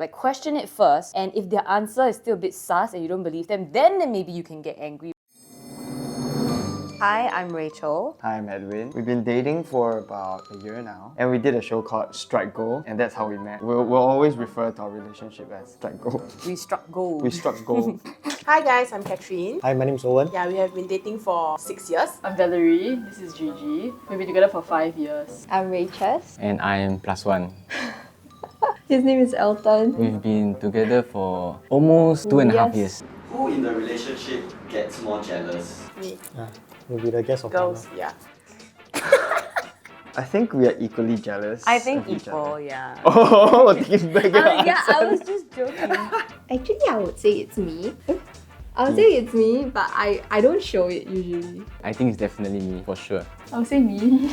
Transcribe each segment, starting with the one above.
Like, question it first, and if their answer is still a bit sus and you don't believe them, then maybe you can get angry. Hi, I'm Rachel. Hi, I'm Edwin. We've been dating for about a year now, and we did a show called Strike Gold, and that's how we met. We'll always refer to our relationship as Strike Gold. We struck gold. We struck gold. Hi guys, I'm Catherine. Hi, my name's Owen. Yeah, we have been dating for 6 years. I'm Valerie, this is Gigi. We've been together for 5 years. I'm Rachel. And I am +1. His name is Elton. We've been together for almost 2.5 years. Who in the relationship gets more jealous? Me. You'll be the guest of Girls, honor. yeah. I think we are equally jealous. I think of each equal, other. yeah. Oh, taking back your Yeah, I answer. was just joking. Actually, I would say it's me. I would say it's me, but I don't show it usually. I think it's definitely me, for sure. I would say me.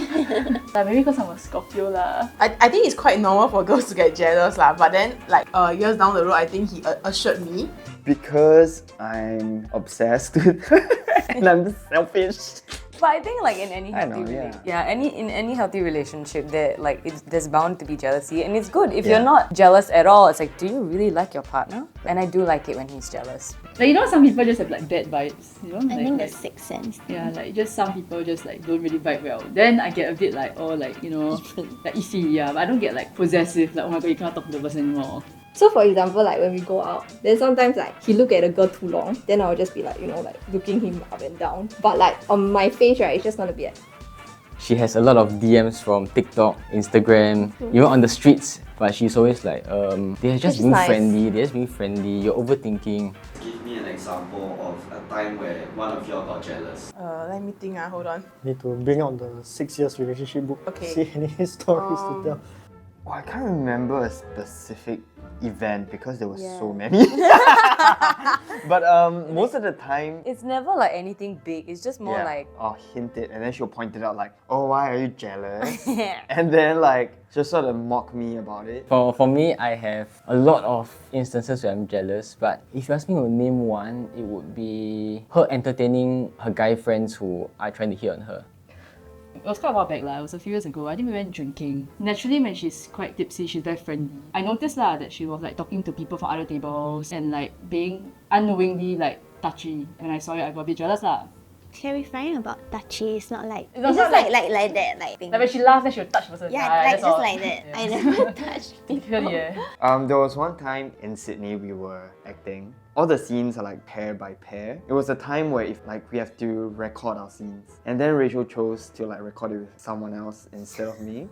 Maybe because I'm a Scorpio lah. I think it's quite normal for girls to get jealous lah, but then like years down the road, I think he assured me. Because I'm obsessed with her and I'm selfish. But I think like in any I healthy know, in any healthy relationship there there's bound to be jealousy, and it's good if Yeah. you're not jealous at all. It's like, do you really like your partner? And I do like it when he's jealous. Like, you know, some people just have like bad vibes, you know? I think the like, sixth sense. yeah, like just some people just like don't really vibe well. Then I get a bit like, oh, like, you know, like iffy, yeah. But I don't get like possessive, like, oh my god, you cannot talk to the person anymore. So for example, like when we go out, then sometimes like he look at a girl too long, then I'll just be like, you know, like looking him up and down. But like on my face, right, it's just gonna be like, She has a lot of DMs from TikTok, Instagram, even on the streets. But she's always like, they're just Which is being nice. friendly, they're just being friendly, you're overthinking. Give me an example of a time where one of y'all got jealous. Let me think. Hold on. Need to bring out the 6 years relationship book. Okay. See any stories to tell. Oh, I can't remember a specific event because there were so many. But most of the time, It's never like anything big. It's just more like I'll hint it and then she'll point it out like, oh, why are you jealous? And then like she'll sort of mock me about it. For me, I have a lot of instances where I'm jealous, but if you ask me to name one, it would be her entertaining her guy friends who are trying to hit on her. It was quite a while back lah. It was a few years ago. I think we went drinking. Naturally, when she's quite tipsy, she's very friendly. I noticed lah that she was like talking to people from other tables and like being unknowingly like touchy. When I saw it, I got a bit jealous lah. Terrifying about touchy. It's not like It's not just like- like that like thing. Like when she laughs, then she'll touch the person's Yeah, eye, like that's just all. like that. Yeah. I never touched people. Really, yeah. There was one time in Sydney we were acting. All the scenes are like pair by pair. It was a time where if like we have to record our scenes, and then Rachel chose to like record it with someone else instead of me.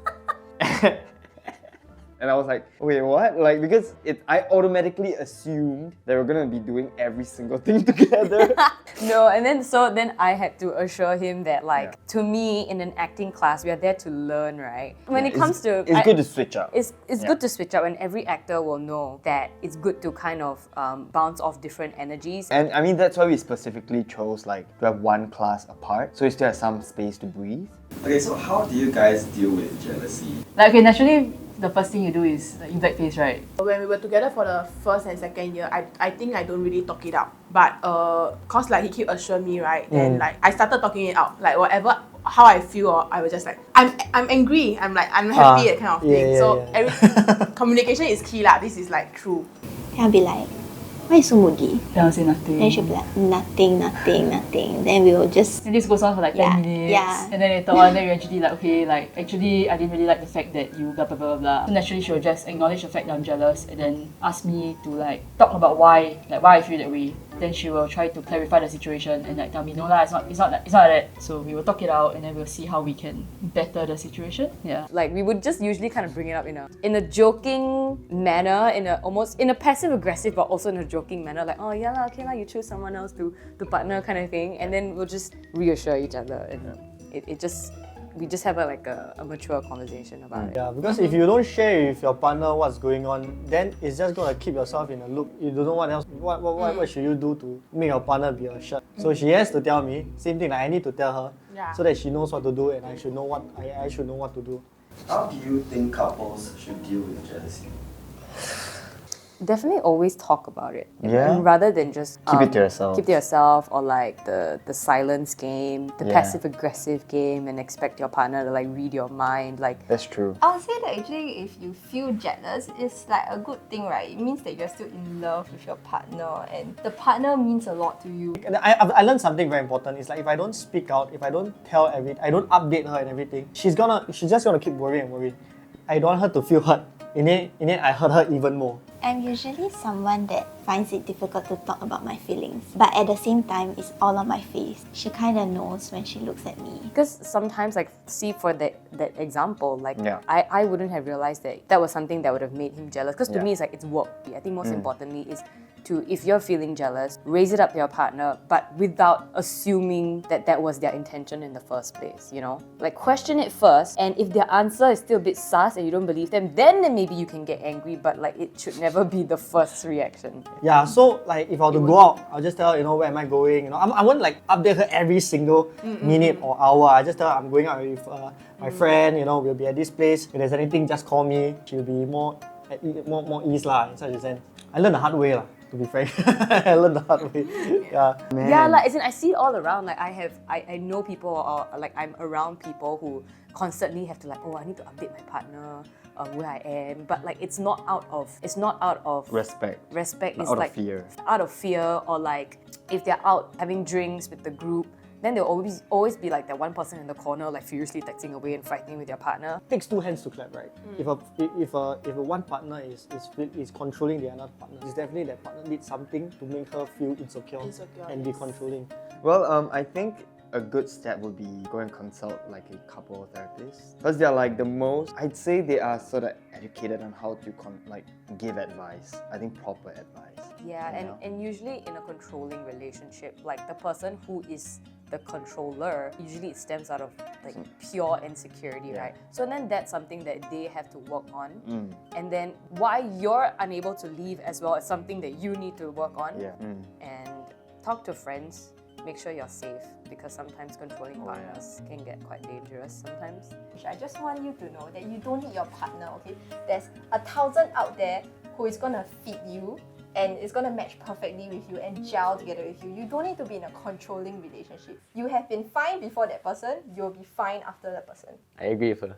And I was like, wait, what? Like, because I automatically assumed that we're gonna be doing every single thing together. no, and then I had to assure him that like to me in an acting class we are there to learn, right? When it comes to It's good to switch up. It's good to switch up, and every actor will know that it's good to kind of bounce off different energies. And I mean, that's why we specifically chose like to have one class apart, so we still have some space to breathe. Okay, so how do you guys deal with jealousy? Like, okay, naturally, the first thing you do is like, you blackface, right? When we were together for the first and second year, I think I don't really talk it out. But cause like he keep assuring me, right? Then like I started talking it out. Like whatever how I feel, or I was just like I'm angry. I'm like I'm happy, that kind of thing. Every communication is key lah. This is like true. I'll be like, why you so moody? Then I'll say nothing. Then she'll be like, nothing. Then we will just And this goes on for like 10 minutes. yeah. And then later on, then we actually like, okay, like actually I didn't really like the fact that you blah blah blah blah. So naturally she will just acknowledge the fact that I'm jealous and then ask me to like talk about why I feel that way. Then she will try to clarify the situation and like tell me, no lah, it's not like that. So we will talk it out and then we'll see how we can better the situation. Yeah. Like we would just usually kind of bring it up in a joking manner, almost in a passive aggressive but also in a joking manner, like, oh yeah lah, okay lah, you choose someone else to partner kind of thing, and then we'll just reassure each other, and we just have a mature conversation about it. Yeah, because if you don't share with your partner what's going on, then it's just gonna keep yourself in a loop. You don't know what else. What should you do to make your partner be assured? So she has to tell me. Same thing. Like I need to tell her, so that she knows what to do, and I should know what to do. How do you think couples should deal with jealousy? definitely always talk about it. Yeah? And rather than just Keep it to yourself. Keep to yourself, or like the silence game, the Yeah. passive aggressive game, and expect your partner to like read your mind. Like That's true. I'll say that actually if you feel jealous, it's like a good thing, right? It means that you're still in love with your partner and the partner means a lot to you. And I learned something very important. It's like if I don't speak out, if I don't tell everything, I don't update her and everything, she's just gonna keep worrying and worrying. I don't want her to feel hurt. In the end, I hurt her even more. I'm usually someone that finds it difficult to talk about my feelings, but at the same time, it's all on my face. She kind of knows when she looks at me. because sometimes like see for that example, like Yeah. I wouldn't have realized that was something that would have made him jealous. Because to Yeah. me it's like it's work. I think most importantly is to, if you're feeling jealous, raise it up to your partner, but without assuming that was their intention in the first place, you know? Like question it first, and if their answer is still a bit sus and you don't believe them, then maybe you can get angry, but like it should never be the first reaction. Yeah, so like if I were to go out, I'll just tell her, where am I going? I won't like update her every single minute or hour. I just tell her I'm going out with my friend, we'll be at this place. If there's anything, just call me. She'll be more ease lah, in such a sense. I learned the hard way lah, to be frank. I learned the hard way. Yeah. Man. Yeah, like as in I see it all around. Like I know people, or like I'm around people who constantly have to like, oh, I need to update my partner where I am. But like it's not out of Respect. Respect is Out of like fear. out of fear, or like if they're out having drinks with the group, then there'll always be like that one person in the corner like furiously texting away and fighting with their partner. It takes two hands to clap, right? If a one partner is controlling the other partner, it's definitely that partner needs something to make her feel insecure and be controlling. Well, I think a good step would be go and consult like a couple therapist, because they're like the most, I'd say they are sort of educated on how to give advice. I think proper advice. Yeah, you know? and usually in a controlling relationship, like the person who is the controller, usually it stems out of like pure insecurity, Yeah. right? So then that's something that they have to work on. And then why you're unable to leave as well is something that you need to work on. Yeah. And talk to friends, make sure you're safe, because sometimes controlling partners can get quite dangerous sometimes. I just want you to know that you don't need your partner, okay? There's 1,000 out there who is gonna fit you and is gonna match perfectly with you and gel together with you. You don't need to be in a controlling relationship. You have been fine before that person, you'll be fine after that person. I agree with her.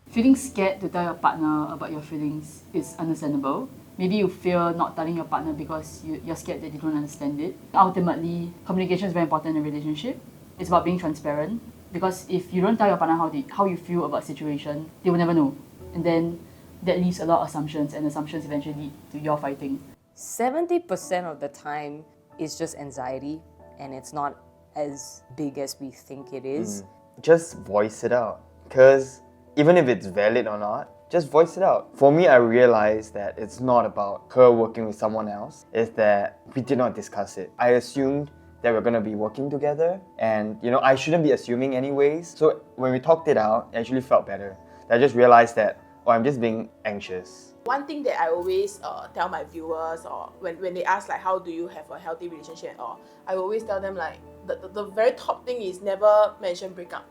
Feeling scared to tell your partner about your feelings is understandable. Maybe you fear not telling your partner because you're scared that they don't understand it. Ultimately, communication is very important in a relationship. It's about being transparent, because if you don't tell your partner how you feel about a situation, they will never know. And then that leaves a lot of assumptions, and assumptions eventually lead to your fighting. 70% of the time is just anxiety, and it's not as big as we think it is. Just voice it out, because even if it's valid or not, just voice it out. For me, I realized that it's not about her working with someone else, it's that we did not discuss it. I assumed that we're gonna be working together, and I shouldn't be assuming anyways. So when we talked it out, it actually felt better. I just realized that, I'm just being anxious. One thing that I always tell my viewers, or when they ask like how do you have a healthy relationship, or I always tell them like the very top thing is never mention breakup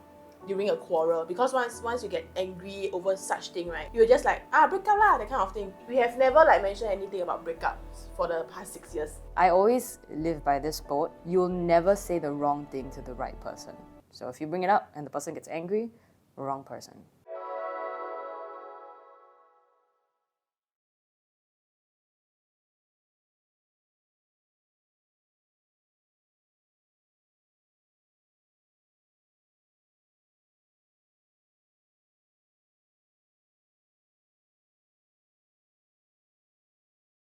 during a quarrel, because once you get angry over such thing, right, you're just like break up lah, that kind of thing. We have never like mentioned anything about breakups for the past 6 years. I always live by this quote: you'll never say the wrong thing to the right person. So if you bring it up and the person gets angry, wrong person.